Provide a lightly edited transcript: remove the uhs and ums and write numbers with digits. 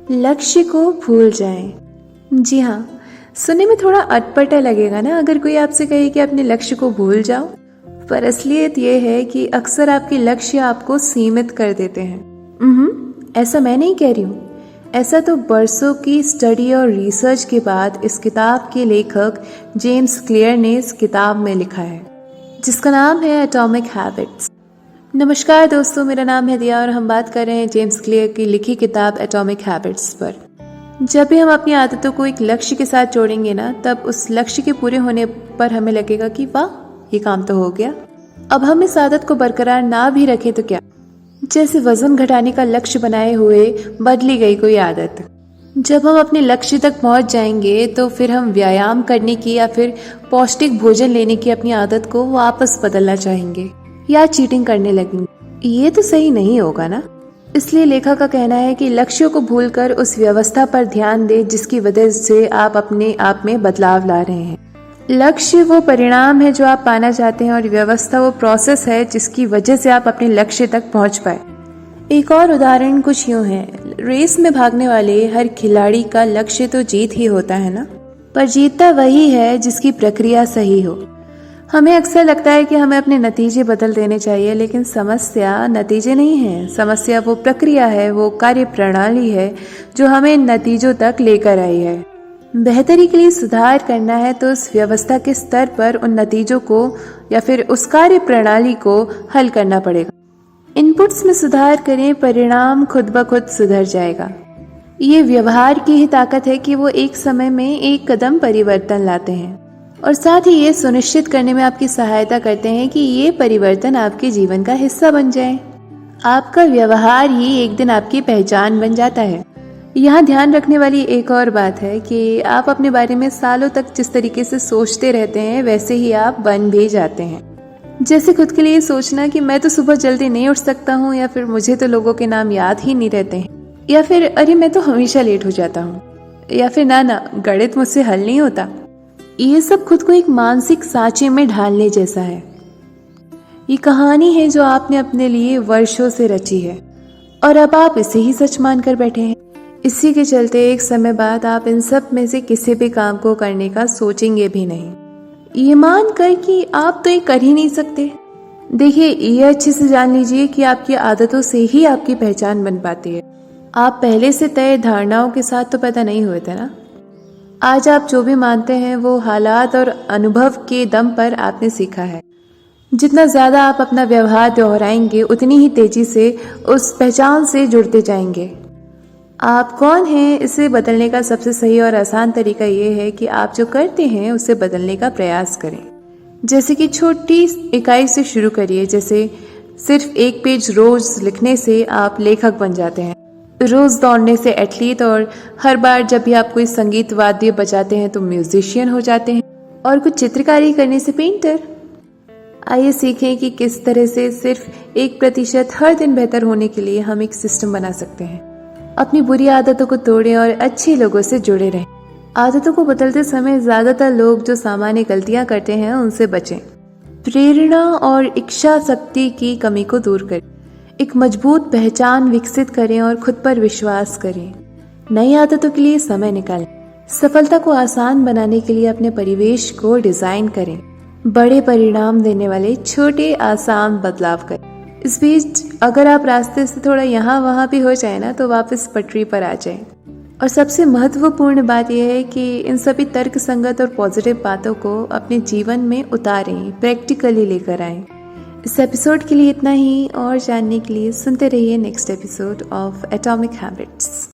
लक्ष्य को भूल जाएं। जी हाँ, सुनने में थोड़ा अटपटा लगेगा ना अगर कोई आपसे कहे कि अपने लक्ष्य को भूल जाओ, पर असलियत ये है कि अक्सर आपके लक्ष्य आपको सीमित कर देते हैं। ऐसा मैं नहीं कह रही हूँ, ऐसा तो बरसों की स्टडी और रिसर्च के बाद इस किताब के लेखक जेम्स क्लियर ने इस किताब में लिखा है, जिसका नाम है एटॉमिक हैबिट्स। नमस्कार दोस्तों, मेरा नाम है दिया और हम बात कर रहे हैं जेम्स क्लियर की लिखी किताब एटॉमिक हैबिट्स पर। जब भी हम अपनी आदतों को एक लक्ष्य के साथ जोड़ेंगे ना, तब उस लक्ष्य के पूरे होने पर हमें लगेगा कि वाह, ये काम तो हो गया। अब हम इस आदत को बरकरार ना भी रखें तो क्या, जैसे वजन घटाने का लक्ष्य बनाए हुए बदली गई कोई आदत। जब हम अपने लक्ष्य तक पहुंच जाएंगे तो फिर हम व्यायाम करने की या फिर पौष्टिक भोजन लेने की अपनी आदत को वापस बदलना चाहेंगे या चीटिंग करने लगेंगे। ये तो सही नहीं होगा ना। इसलिए लेखक का कहना है कि लक्ष्यों को भूलकर उस व्यवस्था पर ध्यान दें जिसकी वजह से आप अपने आप में बदलाव ला रहे हैं। लक्ष्य वो परिणाम है जो आप पाना चाहते हैं और व्यवस्था वो प्रोसेस है जिसकी वजह से आप अपने लक्ष्य तक पहुंच पाए। एक और उदाहरण कुछ यूं है, रेस में भागने वाले हर खिलाड़ी का लक्ष्य तो जीत ही होता है ना, पर जीतता वही है जिसकी प्रक्रिया सही हो। हमें अक्सर लगता है कि हमें अपने नतीजे बदल देने चाहिए, लेकिन समस्या नतीजे नहीं है, समस्या वो प्रक्रिया है, वो कार्य प्रणाली है जो हमें इन नतीजों तक लेकर आई है। बेहतरी के लिए सुधार करना है तो उस व्यवस्था के स्तर पर उन नतीजों को या फिर उस कार्य प्रणाली को हल करना पड़ेगा। इनपुट्स में सुधार करें, परिणाम खुद ब खुद सुधर जाएगा। ये व्यवहार की ही ताकत है कि वो एक समय में एक कदम परिवर्तन लाते हैं और साथ ही ये सुनिश्चित करने में आपकी सहायता करते हैं कि ये परिवर्तन आपके जीवन का हिस्सा बन जाए। आपका व्यवहार ही एक दिन आपकी पहचान बन जाता है। यहाँ ध्यान रखने वाली एक और बात है कि आप अपने बारे में सालों तक जिस तरीके से सोचते रहते हैं वैसे ही आप बन भी जाते हैं। जैसे खुद के लिए सोचना कि मैं तो सुबह जल्दी नहीं उठ सकता हूँ, या फिर मुझे तो लोगों के नाम याद ही नहीं रहते हैं, या फिर अरे मैं तो हमेशा लेट हो जाता हूँ, या फिर ना गणित मुझसे हल नहीं होता। ये सब खुद को एक मानसिक सांचे में ढालने जैसा है। ये कहानी है जो आपने अपने लिए वर्षों से रची है और अब आप इसे ही सच मानकर बैठे हैं। इसी के चलते एक समय बाद आप इन सब में से किसी भी काम को करने का सोचेंगे भी नहीं, ये मान कर कि आप तो ये कर ही नहीं सकते। देखिए, ये अच्छे से जान लीजिए कि आपकी आदतों से ही आपकी पहचान बन पाती है। आप पहले से तय धारणाओं के साथ तो पैदा नहीं हुए थे ना। आज आप जो भी मानते हैं वो हालात और अनुभव के दम पर आपने सीखा है। जितना ज्यादा आप अपना व्यवहार दोहराएंगे उतनी ही तेजी से उस पहचान से जुड़ते जाएंगे। आप कौन हैं, इसे बदलने का सबसे सही और आसान तरीका ये है कि आप जो करते हैं उसे बदलने का प्रयास करें। जैसे कि छोटी इकाई से शुरू करिए, जैसे सिर्फ एक पेज रोज लिखने से आप लेखक बन जाते हैं, रोज दौड़ने से एथलीट, और हर बार जब भी आप कोई संगीत वाद्य बजाते हैं तो म्यूजिशियन हो जाते हैं, और कुछ चित्रकारी करने से पेंटर। आइए सीखें कि किस तरह से सिर्फ 1% हर दिन बेहतर होने के लिए हम एक सिस्टम बना सकते हैं। अपनी बुरी आदतों को तोड़ें और अच्छे लोगों से जुड़े रहें। आदतों को बदलते समय ज्यादातर लोग जो सामान्य गलतियां करते हैं उनसे बचें। प्रेरणा और इच्छा शक्ति की कमी को दूर करें। एक मजबूत पहचान विकसित करें और खुद पर विश्वास करें। नई आदतों के लिए समय निकालें। सफलता को आसान बनाने के लिए अपने परिवेश को डिजाइन करें। बड़े परिणाम देने वाले छोटे आसान बदलाव करें। इस बीच अगर आप रास्ते से थोड़ा यहाँ वहाँ भी हो जाए ना, तो वापस पटरी पर आ जाए। और सबसे महत्वपूर्ण बात यह है कि इन सभी तर्क संगत और पॉजिटिव बातों को अपने जीवन में उतारें, प्रैक्टिकली लेकर आएं। इस एपिसोड के लिए इतना ही, और जानने के लिए सुनते रहिए next episode of atomic habits.